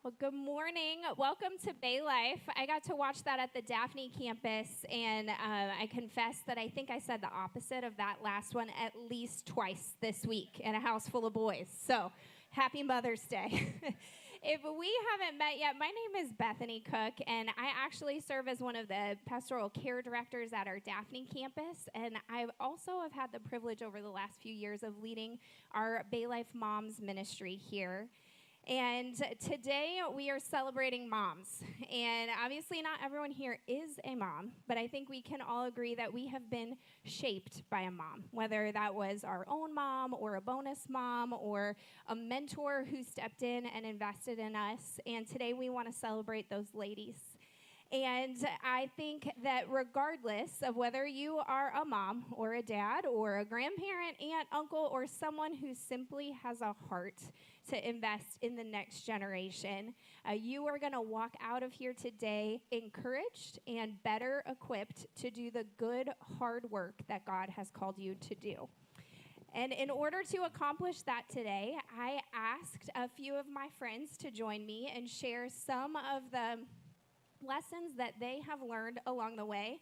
Well, good morning. Welcome to Bay Life. I got to watch that at the Daphne campus, and I confess that I think I said the opposite of that last one at least twice this week in a house full of boys. So, happy Mother's Day. If we haven't met yet, my name is Bethany Cook, and I actually serve as one of the pastoral care directors at our Daphne campus, and I also have had the privilege over the last few years of leading our Bay Life Moms ministry here. And today we are celebrating moms. And obviously not everyone here is a mom, but I think we can all agree that we have been shaped by a mom, whether that was our own mom or a bonus mom or a mentor who stepped in and invested in us. And today we want to celebrate those ladies. And I think that regardless of whether you are a mom or a dad or a grandparent, aunt, uncle, or someone who simply has a heart to invest in the next generation, you are going to walk out of here today encouraged and better equipped to do the good, hard work that God has called you to do. And in order to accomplish that today, I asked a few of my friends to join me and share some of the lessons that they have learned along the way.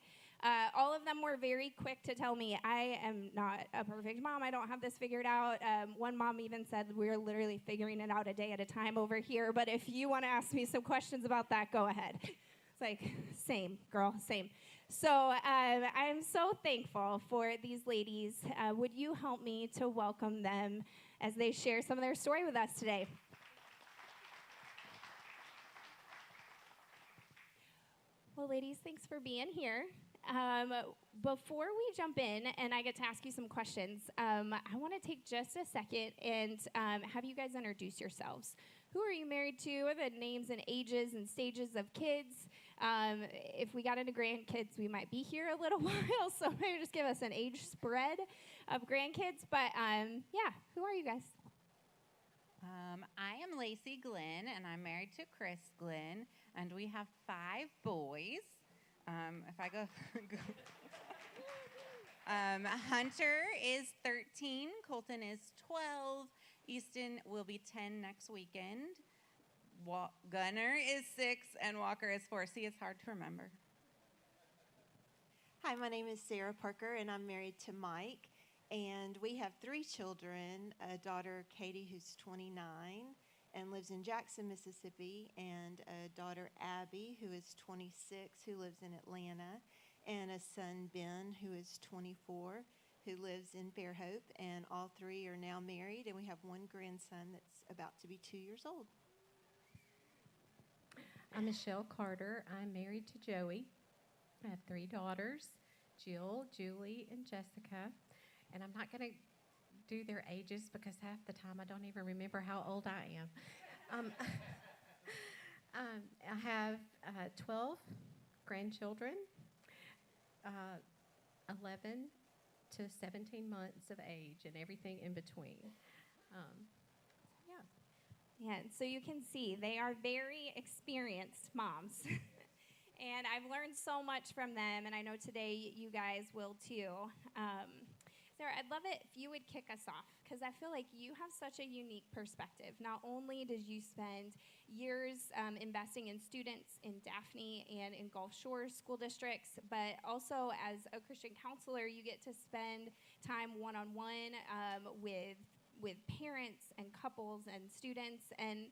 All of them were very quick to tell me, I am not a perfect mom. I don't have this figured out. One mom even said, we're literally figuring it out a day at a time over here. But if you want to ask me some questions about that, go ahead. It's like, same, girl, same. So I'm so thankful for these ladies. Would you help me to welcome them as they share some of their story with us today? Well, ladies, thanks for being here. Before we jump in and I get to ask you some questions, I want to take just a second and have you guys introduce yourselves. Who are you married to? What are the names and ages and stages of kids? If we got into grandkids, we might be here a little while, so maybe just give us an age spread of grandkids. But yeah, who are you guys? I am Lacey Glenn, and I'm married to Chris Glenn, and we have 5 boys. If I go, Hunter is 13, Colton is 12, Easton will be 10 next weekend, Gunnar is 6, and Walker is 4. See, it's hard to remember. Hi, my name is Sarah Parker, and I'm married to Mike. And we have 3 children, a daughter, Katie, who's 29 and lives in Jackson, Mississippi, and a daughter, Abby, who is 26, who lives in Atlanta, and a son, Ben, who is 24, who lives in Fairhope, and all 3 are now married, and we have 1 grandson that's about to be 2 years old. I'm Michelle Carter. I'm married to Joey. I have 3 daughters, Jill, Julie, and Jessica. And I'm not going to do their ages because half the time I don't even remember how old I am. I have 12 grandchildren, 11 to 17 months of age, and everything in between. Yeah, so you can see they are very experienced moms. And I've learned so much from them, and I know today you guys will too. Sarah, I'd love it if you would kick us off, because I feel like you have such a unique perspective. Not only did you spend years investing in students in Daphne and in Gulf Shores school districts, but also as a Christian counselor, you get to spend time one-on-one with parents and couples and students. And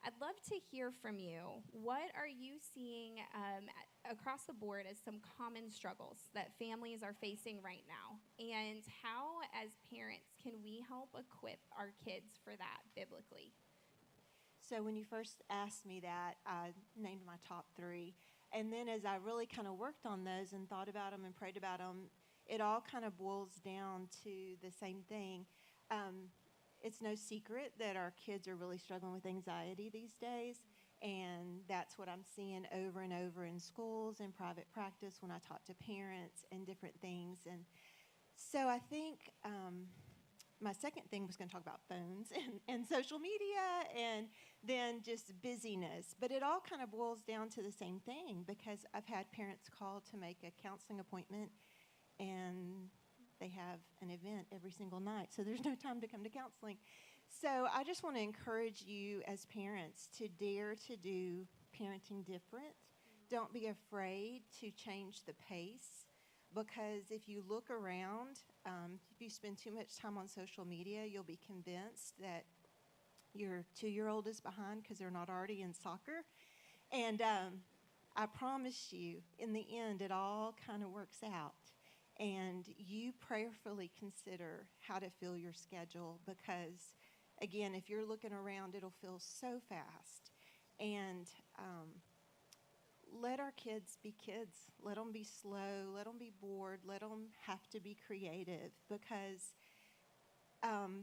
I'd love to hear from you. What are you seeing across the board as some common struggles that families are facing right now? And how, as parents, can we help equip our kids for that biblically? So when you first asked me that, I named my top 3. And then as I really kind of worked on those and thought about them and prayed about them, it all kind of boils down to the same thing. It's no secret that our kids are really struggling with anxiety these days, and that's what I'm seeing over and over in schools and private practice when I talk to parents and different things. And so I think my second thing was going to talk about phones and social media and then just busyness. But it all kind of boils down to the same thing, because I've had parents call to make a counseling appointment, and they have an event every single night, so there's no time to come to counseling. So I just want to encourage you as parents to dare to do parenting different. Don't be afraid to change the pace, because if you look around, if you spend too much time on social media, you'll be convinced that your 2-year-old is behind because they're not already in soccer. And I promise you, in the end, it all kind of works out. And you prayerfully consider how to fill your schedule, because, again, if you're looking around, it'll fill so fast. And let our kids be kids. Let them be slow. Let them be bored. Let them have to be creative, because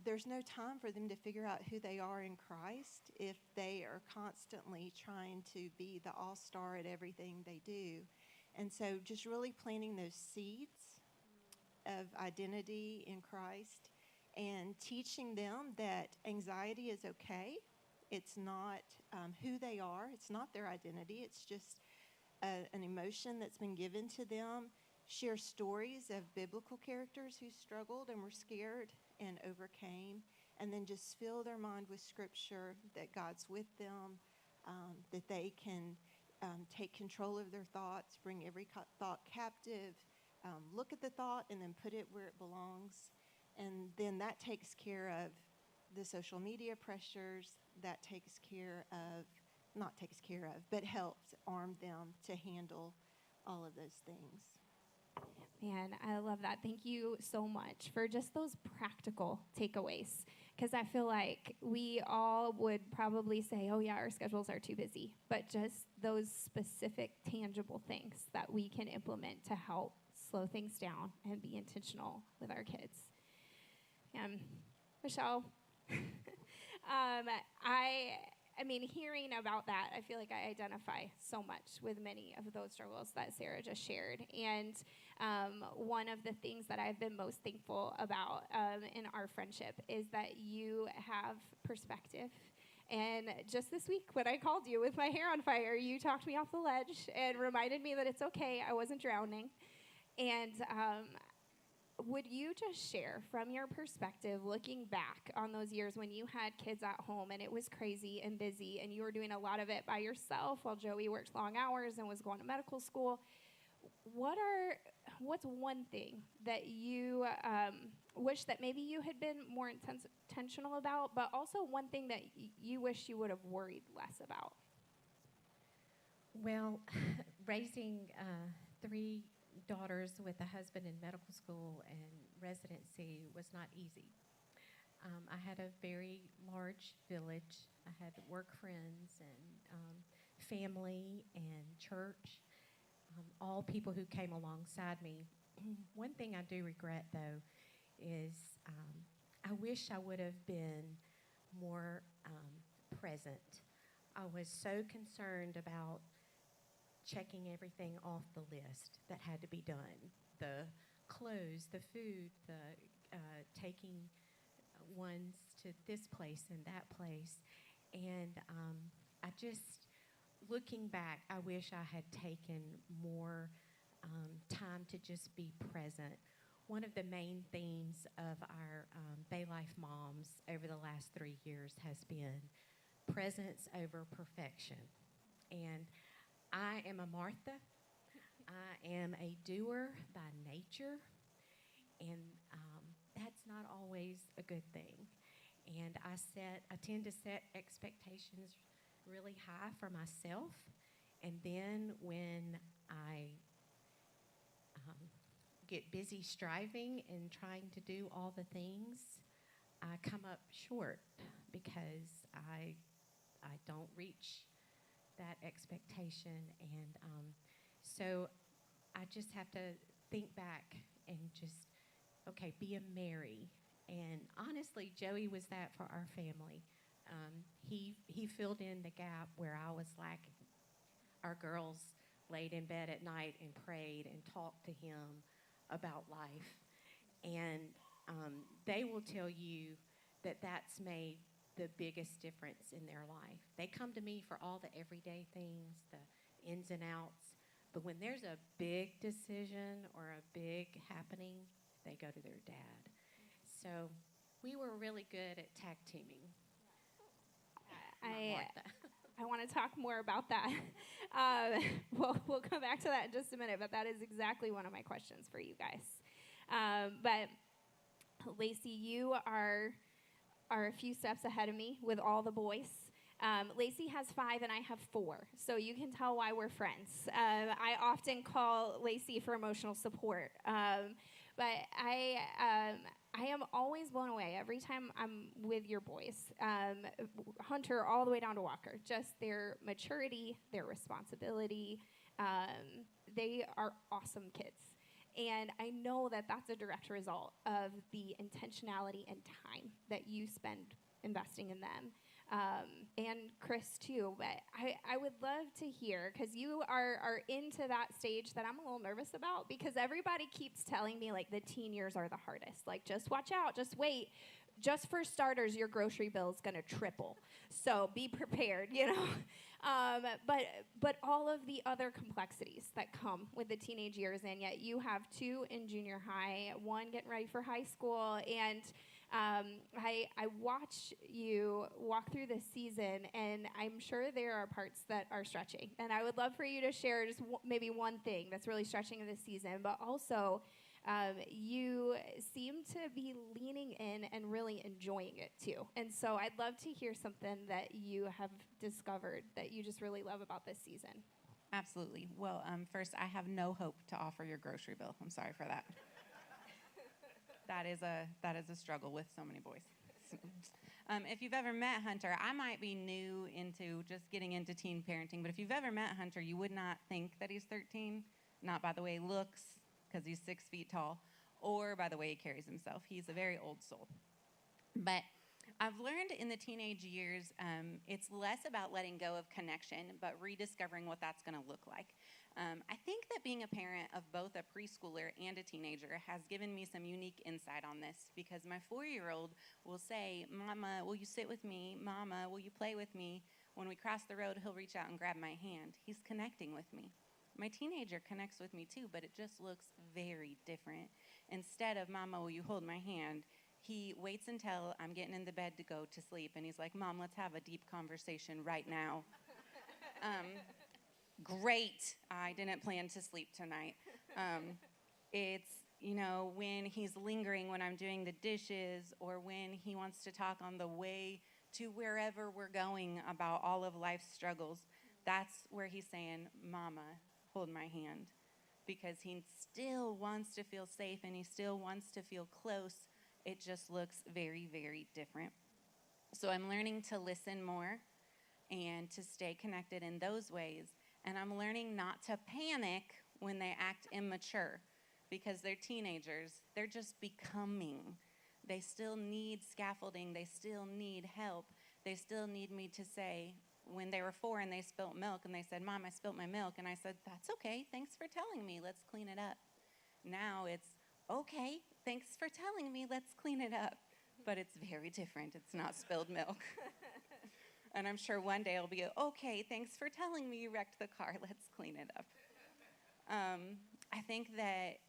there's no time for them to figure out who they are in Christ if they are constantly trying to be the all-star at everything they do. And so just really planting those seeds of identity in Christ and teaching them that anxiety is okay. It's not who they are. It's not their identity. It's just an emotion that's been given to them. Share stories of biblical characters who struggled and were scared and overcame, and then just fill their mind with Scripture that God's with them, that they can take control of their thoughts, bring every thought captive, look at the thought and then put it where it belongs. And then that takes care of the social media pressures. That takes care of, not takes care of, but helps arm them to handle all of those things. Man, I love that. Thank you so much for just those practical takeaways, because I feel like we all would probably say, oh, yeah, our schedules are too busy, but just those specific, tangible things that we can implement to help slow things down and be intentional with our kids. Michelle, I mean, hearing about that, I feel like I identify so much with many of those struggles that Sarah just shared. And one of the things that I've been most thankful about in our friendship is that you have perspective. And just this week, when I called you with my hair on fire, you talked me off the ledge and reminded me that it's okay, I wasn't drowning. And would you just share from your perspective, looking back on those years when you had kids at home and it was crazy and busy and you were doing a lot of it by yourself while Joey worked long hours and was going to medical school, what's one thing that you wish that maybe you had been more intentional about, but also one thing that you wish you would have worried less about? Well, raising 3 daughters with a husband in medical school and residency was not easy. I had a very large village. I had work friends and family and church, all people who came alongside me. One thing I do regret, though, is I wish I would have been more present. I was so concerned about checking everything off the list that had to be done. The clothes, the food, the taking ones to this place and that place. And I just, looking back, I wish I had taken more time to just be present. One of the main themes of our Bay Life moms over the last 3 years has been presence over perfection. And I am a Martha. I am a doer by nature, and that's not always a good thing. And I tend to set expectations really high for myself, and then when I get busy striving and trying to do all the things, I come up short because I don't reach that expectation. And so I just have to think back and just, okay, be a Mary. And honestly, Joey was that for our family. He filled in the gap where I was lacking. Our girls laid in bed at night and prayed and talked to him about life. And they will tell you that that's made the biggest difference in their life. They come to me for all the everyday things, the ins and outs. But when there's a big decision or a big happening, they go to their dad. So We were really good at tag teaming. Not I Martha. I want to talk more about that. We'll come back to that in just a minute, but that is exactly one of my questions for you guys. But Lacey, you are a few steps ahead of me with all the boys. Lacey has 5 and I have 4, so you can tell why we're friends. I often call Lacey for emotional support, but I am always blown away every time I'm with your boys, Hunter all the way down to Walker, just their maturity, their responsibility. They are awesome kids. And I know that that's a direct result of the intentionality and time that you spend investing in them. And Chris too, but I would love to hear, because you are into that stage that I'm a little nervous about, because everybody keeps telling me, like, the teen years are the hardest. Like, just watch out, just wait. Just for starters, your grocery bill is going to triple. So be prepared, you know. But all of the other complexities that come with the teenage years, and yet you have 2 in junior high, 1 getting ready for high school, and I watch you walk through this season, and I'm sure there are parts that are stretching. And I would love for you to share just maybe one thing that's really stretching in this season, but also you seem to be leaning in and really enjoying it too. And so I'd love to hear something that you have discovered that you just really love about this season. Absolutely. Well, first, I have no hope to offer your grocery bill. I'm sorry for that. That is a struggle with so many boys. If you've ever met Hunter, I might be new into just getting into teen parenting, but if you've ever met Hunter, you would not think that he's 13, not by the way he looks, because he's 6 feet tall, or by the way he carries himself. He's a very old soul. But I've learned in the teenage years, it's less about letting go of connection, but rediscovering what that's going to look like. I think that being a parent of both a preschooler and a teenager has given me some unique insight on this, because my 4-year-old will say, "Mama, will you sit with me? Mama, will you play with me?" When we cross the road, he'll reach out and grab my hand. He's connecting with me. My teenager connects with me too, but it just looks very different. Instead of, "Mama, will you hold my hand?" he waits until I'm getting in the bed to go to sleep, and he's like, "Mom, let's have a deep conversation right now." Great. I didn't plan to sleep tonight. It's, when he's lingering when I'm doing the dishes, or when he wants to talk on the way to wherever we're going about all of life's struggles. That's where he's saying, "Mama, hold my hand," because he still wants to feel safe and he still wants to feel close. It just looks very, very different. So I'm learning to listen more and to stay connected in those ways. And I'm learning not to panic when they act immature, because they're teenagers. They're just becoming. They still need scaffolding. They still need help. They still need me to say, when they were 4 and they spilt milk and they said, "Mom, I spilt my milk." And I said, "That's okay. Thanks for telling me. Let's clean it up." Now it's, "Okay, thanks for telling me. Let's clean it up." But it's very different. It's not spilled milk. And I'm sure one day it'll be, "Okay, thanks for telling me you wrecked the car. Let's clean it up." I think that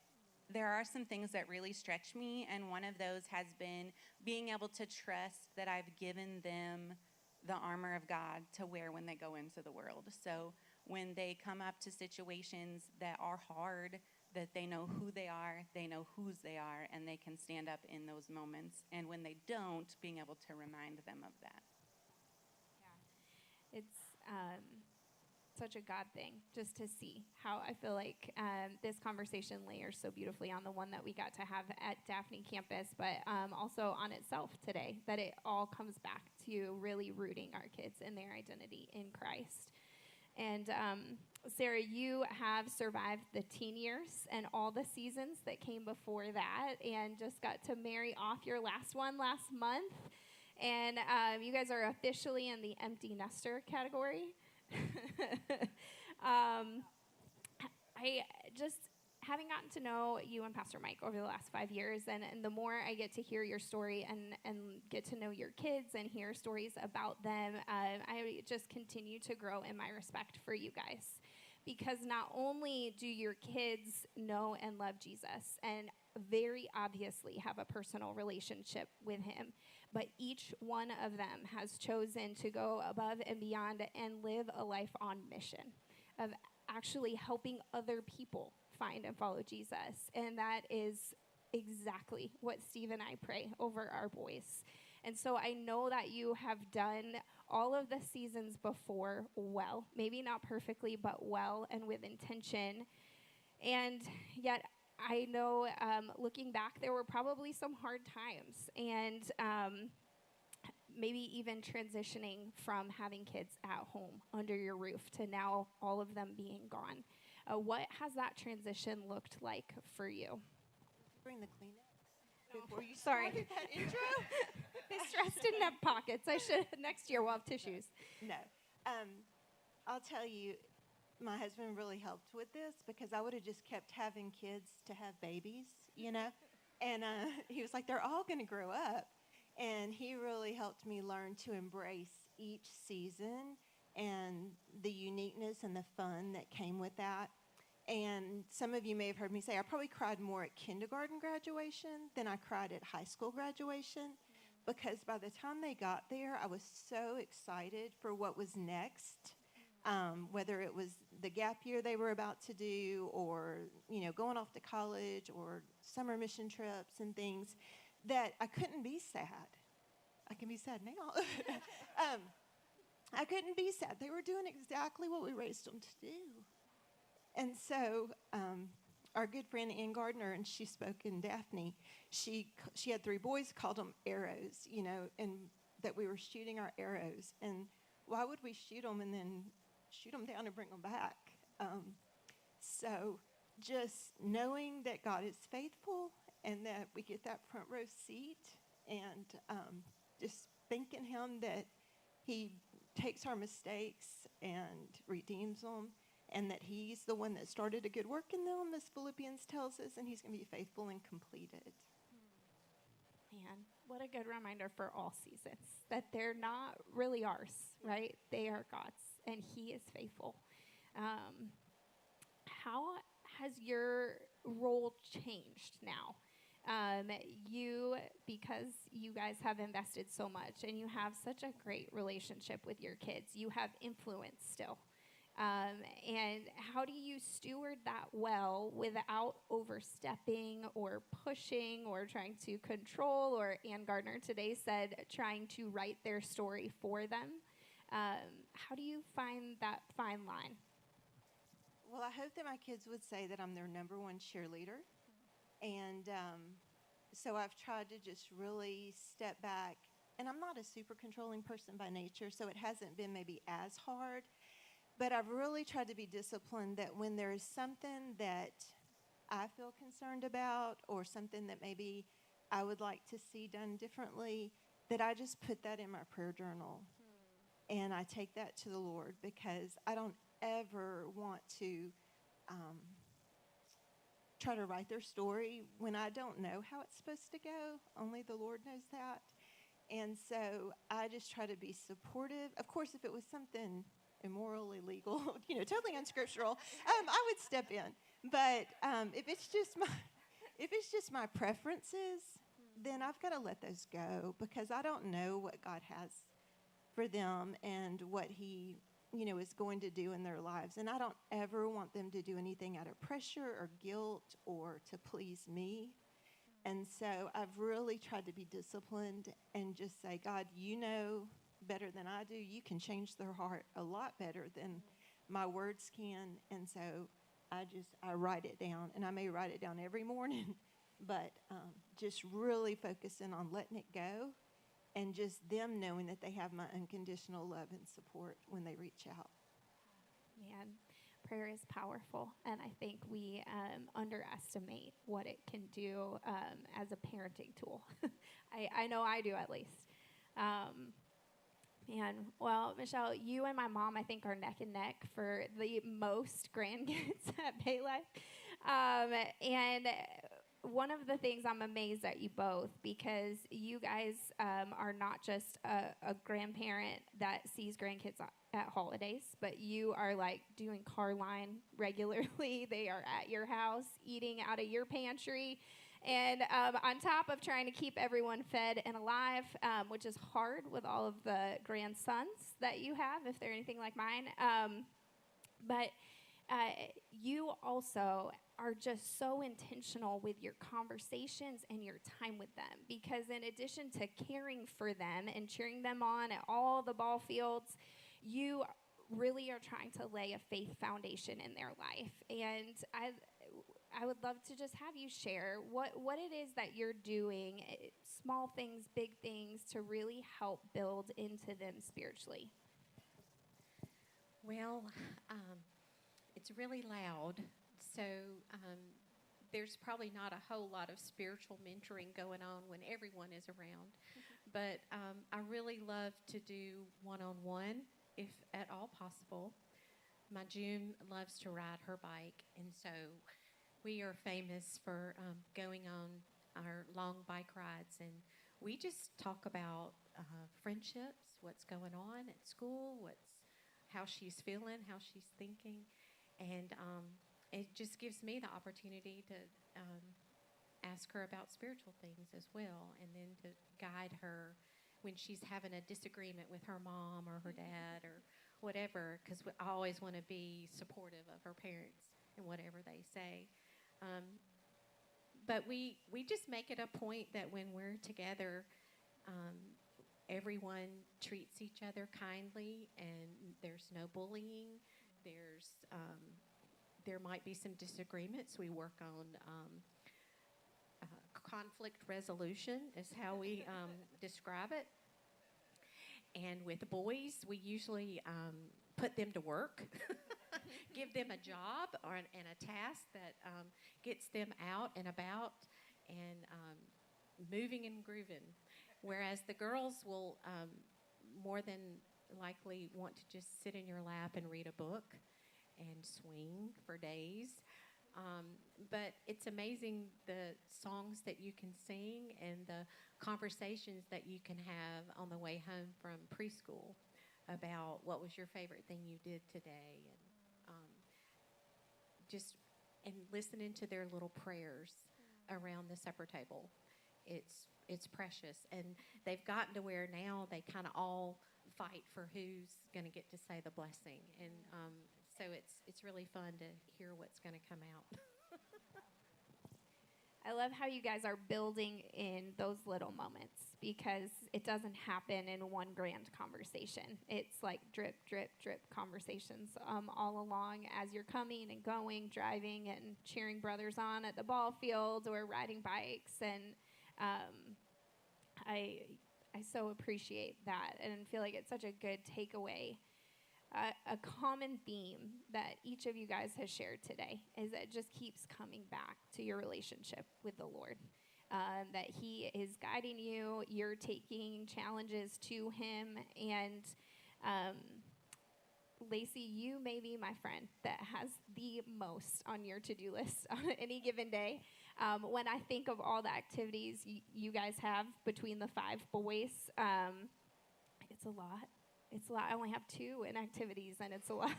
there are some things that really stretch me, and one of those has been being able to trust that I've given them the armor of God to wear when they go into the world. So when they come up to situations that are hard, that they know who they are, they know whose they are, and they can stand up in those moments. And when they don't, being able to remind them of that. It's such a God thing just to see how I feel like this conversation layers so beautifully on the one that we got to have at Daphne campus, but also on itself today, that it all comes back to really rooting our kids in their identity in Christ. And Sarah, you have survived the teen years and all the seasons that came before that, and just got to marry off your last one last month. And you guys are officially in the empty nester category. I just, having gotten to know you and Pastor Mike over the last 5 years, and the more I get to hear your story and get to know your kids and hear stories about them, I just continue to grow in my respect for you guys. because not only do your kids know and love Jesus and very obviously have a personal relationship with him, but each one of them has chosen to go above and beyond and live a life on mission of actually helping other people find and follow Jesus. And that is exactly what Steve and I pray over our boys. And so I know that you have done all of the seasons before well, maybe not perfectly, but well and with intention. And yet I know looking back, there were probably some hard times, and maybe even transitioning from having kids at home under your roof to now all of them being gone. What has that transition looked like for you? Bring the Kleenex before you Sorry. started that intro. This dress didn't have pockets. I should. Next year we'll have tissues. No. I'll tell you, my husband really helped with this because I would have just kept having kids to have babies, you know? And he was like, they're all going to grow up. And he really helped me learn to embrace each season and the uniqueness and the fun that came with that. And some of you may have heard me say I probably cried more at kindergarten graduation than I cried at high school graduation, because by the time they got there, I was so excited for what was next, whether it was the gap year they were about to do, or going off to college, or summer mission trips and things, that I couldn't be sad. I can be sad now. I couldn't be sad. They were doing exactly what we raised them to do. And so our good friend Ann Gardner, and she spoke in Daphne, she had 3 boys, called them arrows, and that we were shooting our arrows. And why would we shoot them and then shoot them down and bring them back? So just knowing that God is faithful and that we get that front row seat, and just thanking him that he takes our mistakes and redeems them, and that he's the one that started a good work in them, as Philippians tells us, and he's going to be faithful and complete it. Man, what a good reminder for all seasons, that they're not really ours, right? They are God's, and he is faithful. How has your role changed now? Because you guys have invested so much and you have such a great relationship with your kids, you have influence still. And how do you steward that well without overstepping or pushing or trying to control, or Ann Gardner today said, trying to write their story for them? How do you find that fine line? Well, I hope that my kids would say that I'm their number one cheerleader. And so I've tried to just really step back. And I'm not a super controlling person by nature, so it hasn't been maybe as hard. But I've really tried to be disciplined that when there's something that I feel concerned about, or something that maybe I would like to see done differently, that I just put that in my prayer journal. And I take that to the Lord, because I don't ever want to try to write their story when I don't know how it's supposed to go. Only the Lord knows that. And so I just try to be supportive. Of course, if it was something immoral, illegal, totally unscriptural, I would step in. But if it's just my preferences, then I've got to let those go, because I don't know what God has for them and what he is going to do in their lives. And I don't ever want them to do anything out of pressure or guilt or to please me. And so I've really tried to be disciplined and just say, God, you know better than I do. You can change their heart a lot better than my words can. And so I write it down, and I may write it down every morning, but just really focusing on letting it go, and just them knowing that they have my unconditional love and support when they reach out. Man, prayer is powerful, and I think we underestimate what it can do as a parenting tool. I know I do, at least. Man, well, Michelle, you and my mom, I think, are neck and neck for the most grandkids at Bay Life. And one of the things I'm amazed at you both, because you guys are not just a grandparent that sees grandkids at holidays, but you are like doing car line regularly. They are at your house, eating out of your pantry. And on top of trying to keep everyone fed and alive, which is hard with all of the grandsons that you have, if they're anything like mine. But you also are just so intentional with your conversations and your time with them, because in addition to caring for them and cheering them on at all the ball fields, you really are trying to lay a faith foundation in their life. And I would love to just have you share what it is that you're doing, small things, big things, to really help build into them spiritually. Well, it's really loud, so there's probably not a whole lot of spiritual mentoring going on when everyone is around. But I really love to do one-on-one, if at all possible. My June loves to ride her bike, and so we are famous for going on our long bike rides, and we just talk about friendships, what's going on at school, how she's feeling, how she's thinking, and it just gives me the opportunity to ask her about spiritual things as well, and then to guide her when she's having a disagreement with her mom or her dad or whatever, because I always want to be supportive of her parents and whatever they say. But we just make it a point that when we're together, everyone treats each other kindly, and there's no bullying. There might be some disagreements. We work on conflict resolution is how we describe it. And with boys, we usually put them to work, give them a job and a task that gets them out and about and moving and grooving. Whereas the girls will more than likely want to just sit in your lap and read a book and swing for days. But it's amazing the songs that you can sing and the conversations that you can have on the way home from preschool about what was your favorite thing you did today, and listening to their little prayers around the supper table. It's precious, and they've gotten to where now they kind of all fight for who's going to get to say the blessing, and so it's really fun to hear what's going to come out. I love how you guys are building in those little moments, because it doesn't happen in one grand conversation. It's like drip, drip, drip conversations all along as you're coming and going, driving and cheering brothers on at the ball field or riding bikes. And I so appreciate that and feel like it's such a good takeaway. A common theme that each of you guys has shared today is that it just keeps coming back to your relationship with the Lord. That He is guiding you, you're taking challenges to Him, and Lacey, you may be my friend that has the most on your to-do list on any given day. When I think of all the activities you guys have between the 5 boys, it's a lot. It's a lot. I only have 2 in activities, and it's a lot.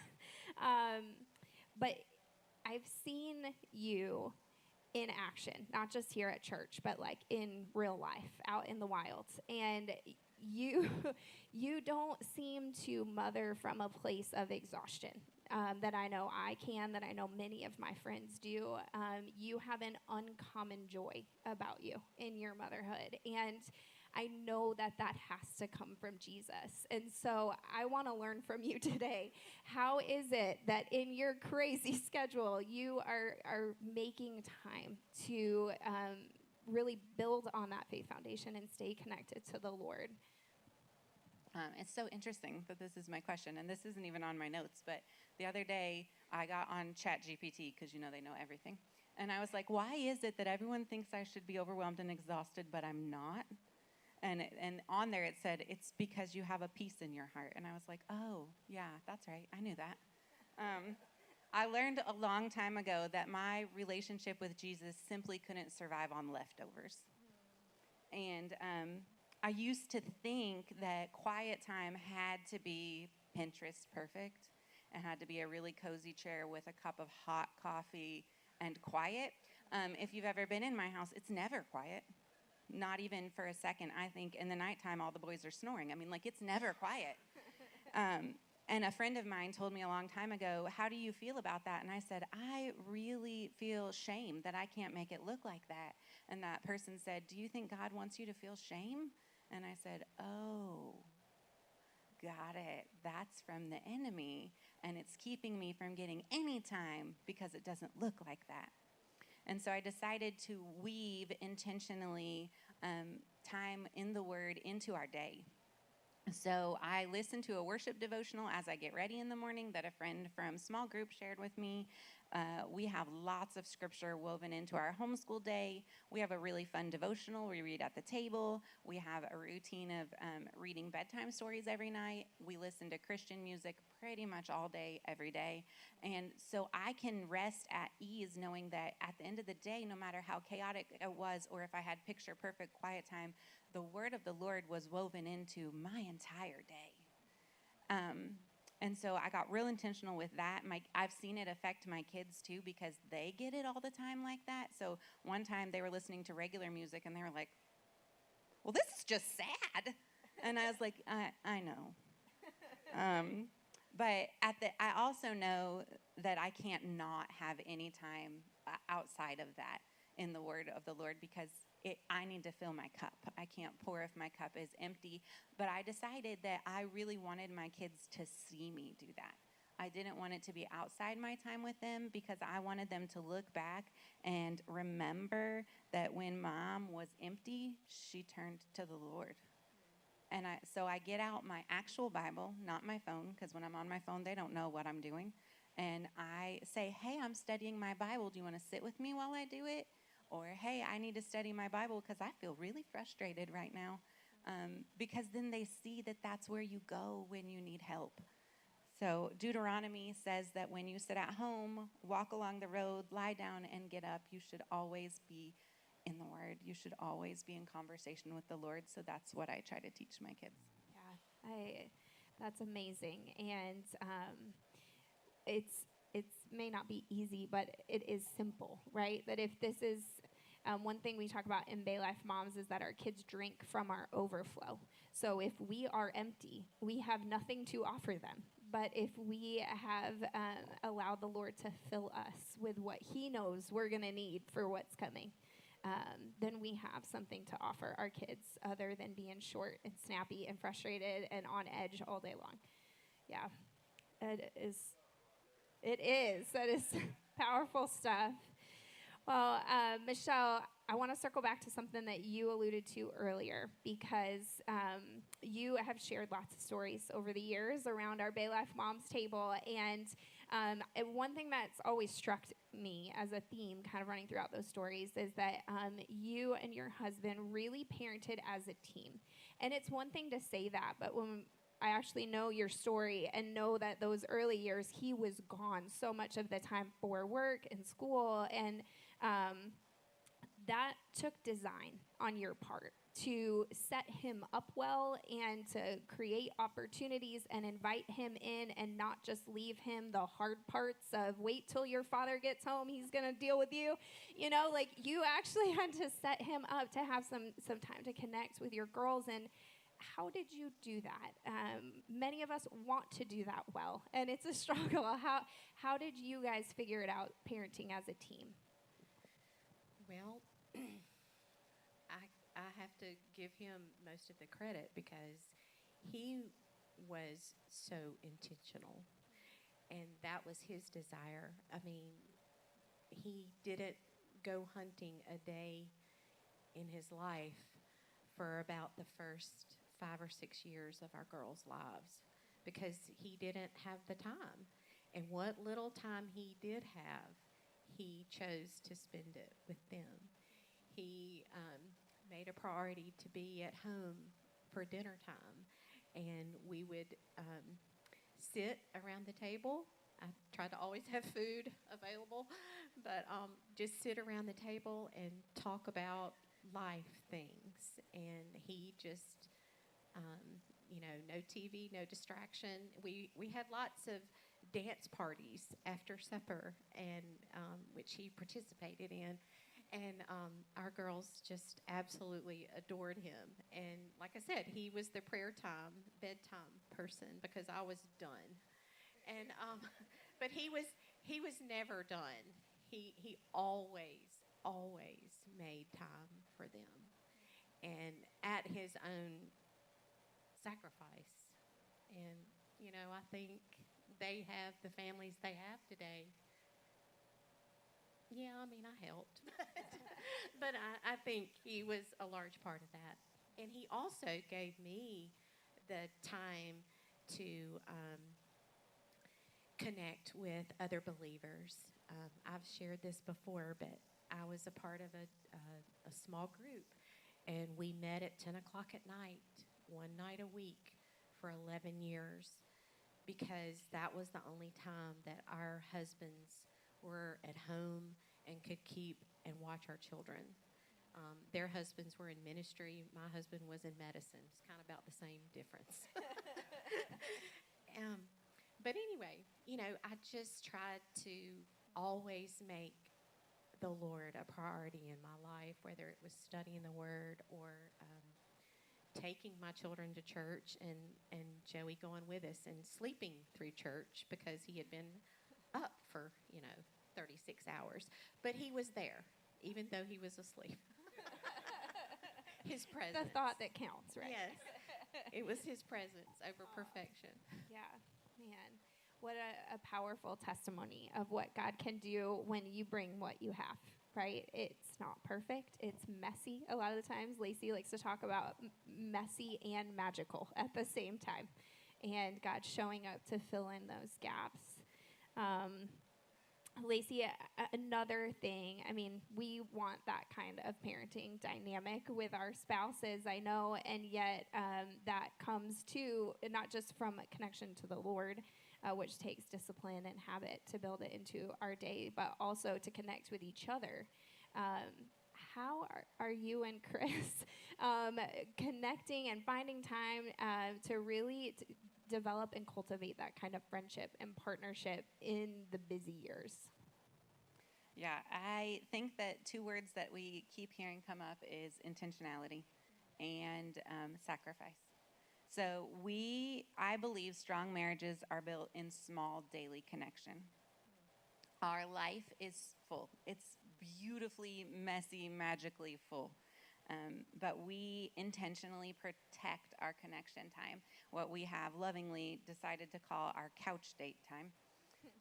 But I've seen you in action, not just here at church, but like in real life, out in the wild. And you don't seem to mother from a place of exhaustion that I know I can, that I know many of my friends do. You have an uncommon joy about you in your motherhood. And I know that has to come from Jesus. And so I want to learn from you today. How is it that in your crazy schedule, you are making time to really build on that faith foundation and stay connected to the Lord? It's so interesting that this is my question, and this isn't even on my notes, but the other day I got on ChatGPT, because they know everything. And I was like, why is it that everyone thinks I should be overwhelmed and exhausted, but I'm not? And on there it said, it's because you have a peace in your heart. And I was like, oh, yeah, that's right. I knew that. I learned a long time ago that my relationship with Jesus simply couldn't survive on leftovers. And I used to think that quiet time had to be Pinterest perfect. It had to be a really cozy chair with a cup of hot coffee and quiet. If you've ever been in my house, it's never quiet. Not even for a second. I think in the nighttime, all the boys are snoring. I mean, like, it's never quiet. And a friend of mine told me a long time ago, how do you feel about that? And I said, I really feel shame that I can't make it look like that. And that person said, do you think God wants you to feel shame? And I said, oh, got it. That's from the enemy. And it's keeping me from getting any time because it doesn't look like that. And so I decided to weave intentionally time in the Word into our day. So I listen to a worship devotional as I get ready in the morning that a friend from small group shared with me. We have lots of scripture woven into our homeschool day. We have a really fun devotional. We read at the table. We have a routine of reading bedtime stories every night. We listen to Christian music pretty much all day, every day. And so I can rest at ease knowing that at the end of the day, no matter how chaotic it was or if I had picture perfect quiet time, the word of the Lord was woven into my entire day. And so I got real intentional with that. I've seen it affect my kids too because they get it all the time like that. So one time they were listening to regular music and they were like, well, this is just sad. And I was like, I know. But I also know that I can't not have any time outside of that in the word of the Lord because I need to fill my cup. I can't pour if my cup is empty. But I decided that I really wanted my kids to see me do that. I didn't want it to be outside my time with them because I wanted them to look back and remember that when mom was empty, she turned to the Lord. And so I get out my actual Bible, not my phone, because when I'm on my phone, they don't know what I'm doing. And I say, hey, I'm studying my Bible. Do you want to sit with me while I do it? Or, hey, I need to study my Bible because I feel really frustrated right now. Because then they see that that's where you go when you need help. So Deuteronomy says that when you sit at home, walk along the road, lie down, and get up, you should always be in the Word. You should always be in conversation with the Lord. So that's what I try to teach my kids. Yeah, that's amazing. And it may not be easy, but it is simple, right? That if this is one thing we talk about in Bay Life Moms is that our kids drink from our overflow. So if we are empty, we have nothing to offer them. But if we have allowed the Lord to fill us with what He knows we're going to need for what's coming, then we have something to offer our kids other than being short and snappy and frustrated and on edge all day long. Yeah, it is. That is powerful stuff. Well, Michelle, I want to circle back to something that you alluded to earlier because you have shared lots of stories over the years around our Bay Life Moms table. And one thing that's always struck me as a theme kind of running throughout those stories is that you and your husband really parented as a team. And it's one thing to say that, but when I actually know your story and know that those early years, he was gone so much of the time for work and school. And that took design on your part to set him up well and to create opportunities and invite him in and not just leave him the hard parts of wait till your father gets home, he's going to deal with you. You know, like you actually had to set him up to have some time to connect with your girls. And how did you do that? Many of us want to do that well, and it's a struggle. How did you guys figure it out parenting as a team? Well, I have to give him most of the credit because he was so intentional, and that was his desire. I mean, he didn't go hunting a day in his life for about the first 5 or 6 years of our girls' lives because he didn't have the time. And what little time he did have, he chose to spend it with them. He made a priority to be at home for dinner time, and we would sit around the table. I Try to always have food available, but just sit around the table and talk about life things. And he just, no TV, no distraction. We had lots of dance parties after supper, and which he participated in. And our girls just absolutely adored him. And like I said, he was the prayer time, bedtime person because I was done. And but he was never done. He always made time for them, and at his own sacrifice. And I think they have the families they have today. Yeah, I mean, I helped. But I think he was a large part of that. And he also gave me the time to connect with other believers. I've shared this before, but I was a part of a small group, and we met at 10 o'clock at night, one night a week for 11 years, because that was the only time that our husbands were at home and could keep and watch our children. Their husbands were in ministry. My husband was in medicine. It's kind of about the same difference. But anyway, I just tried to always make the Lord a priority in my life, whether it was studying the Word or taking my children to church and Joey going with us and sleeping through church because he had been up for, 36 hours. But he was there, even though he was asleep. His presence. The thought that counts, right? Yes. It was his presence over perfection. Yeah, man. What a powerful testimony of what God can do when you bring what you have, right? It's not perfect. It's messy. A lot of the times, Lacey likes to talk about messy and magical at the same time. And God showing up to fill in those gaps. Lacey, another thing, we want that kind of parenting dynamic with our spouses, I know, and yet that comes too, not just from a connection to the Lord, which takes discipline and habit to build it into our day, but also to connect with each other. How are you and Chris connecting and finding time to really develop and cultivate that kind of friendship and partnership in the busy years? Yeah, I think that two words that we keep hearing come up is intentionality and sacrifice. So I believe strong marriages are built in small daily connection. Our life is full. It's beautifully, messy, magically full. But we intentionally protect our connection time, what we have lovingly decided to call our couch date time.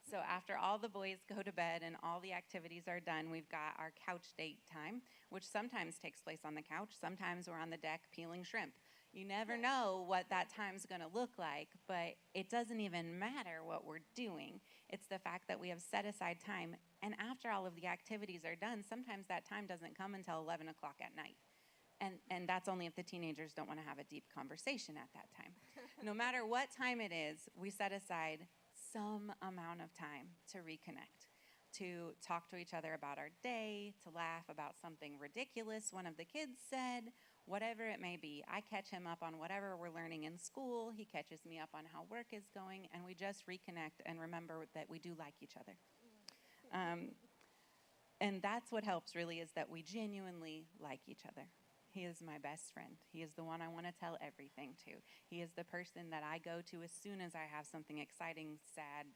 So after all the boys go to bed and all the activities are done, we've got our couch date time, which sometimes takes place on the couch. Sometimes we're on the deck peeling shrimp. You never know what that time's going to look like, but it doesn't even matter what we're doing. It's the fact that we have set aside time, and after all of the activities are done, sometimes that time doesn't come until 11 o'clock at night. And that's only if the teenagers don't want to have a deep conversation at that time. No matter what time it is, we set aside some amount of time to reconnect, to talk to each other about our day, to laugh about something ridiculous one of the kids said, whatever it may be. I catch him up on whatever we're learning in school. He catches me up on how work is going, and we just reconnect and remember that we do like each other. And that's what helps, really, is that we genuinely like each other. He is my best friend. He is the one I want to tell everything to. He is the person that I go to as soon as I have something exciting, sad,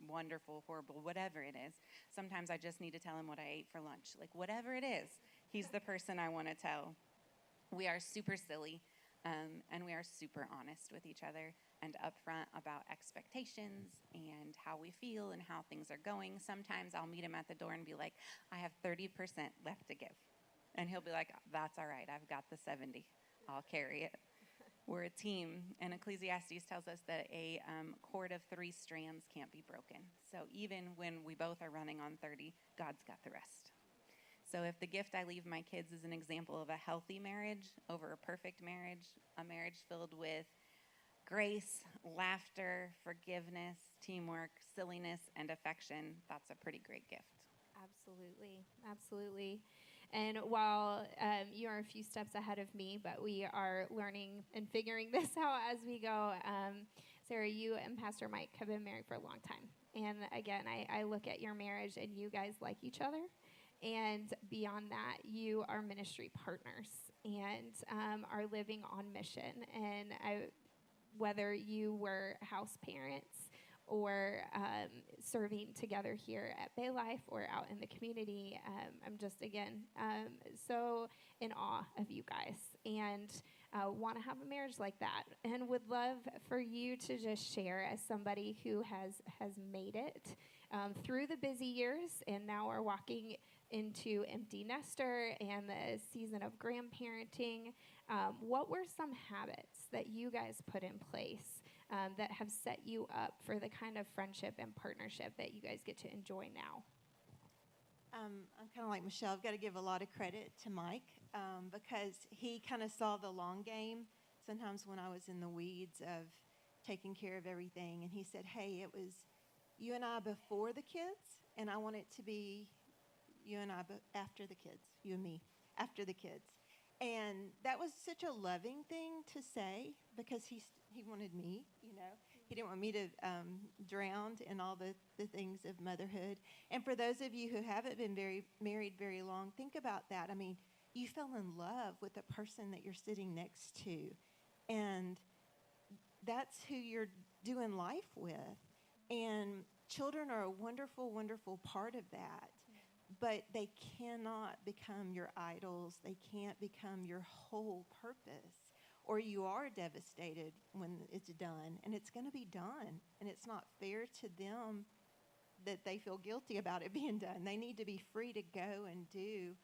wonderful, horrible, whatever it is. Sometimes I just need to tell him what I ate for lunch. Like, whatever it is, he's the person I want to tell. We are super silly, and we are super honest with each other and upfront about expectations and how we feel and how things are going. Sometimes I'll meet him at the door and be like, I have 30% left to give. And he'll be like, that's all right, I've got the 70. I'll carry it. We're a team, and Ecclesiastes tells us that a cord of 3 strands can't be broken. So even when we both are running on 30, God's got the rest. So if the gift I leave my kids is an example of a healthy marriage over a perfect marriage, a marriage filled with grace, laughter, forgiveness, teamwork, silliness, and affection. That's a pretty great gift. Absolutely, absolutely. And while you are a few steps ahead of me, but we are learning and figuring this out as we go. Sarah, you and Pastor Mike have been married for a long time. And again, I look at your marriage and you guys like each other. And beyond that, you are ministry partners and are living on mission. And whether you were house parents or serving together here at Bay Life or out in the community, I'm just, again, so in awe of you guys and want to have a marriage like that and would love for you to just share as somebody who has made it through the busy years and now are walking into empty nester and the season of grandparenting. What were some habits that you guys put in place that have set you up for the kind of friendship and partnership that you guys get to enjoy now? I'm kind of like Michelle. I've got to give a lot of credit to Mike because he kind of saw the long game sometimes when I was in the weeds of taking care of everything. And he said, hey, it was you and I before the kids, and I want it to be you and I after the kids, you and me after the kids. And that was such a loving thing to say because he wanted me, you know. He didn't want me to drown in all the things of motherhood. And for those of you who haven't been married very long, think about that. I mean, you fell in love with the person that you're sitting next to. And that's who you're doing life with. And children are a wonderful, wonderful part of that. But they cannot become your idols. They can't become your whole purpose. Or you are devastated when it's done. And it's going to be done. And it's not fair to them that they feel guilty about it being done. They need to be free to go and do.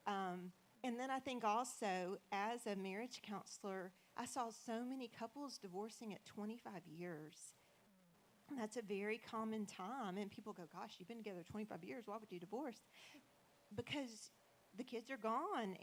And then I think also, as a marriage counselor, I saw so many couples divorcing at 25 years. That's a very common time. And people go, gosh, you've been together 25 years. Why would you divorce? Because the kids are gone.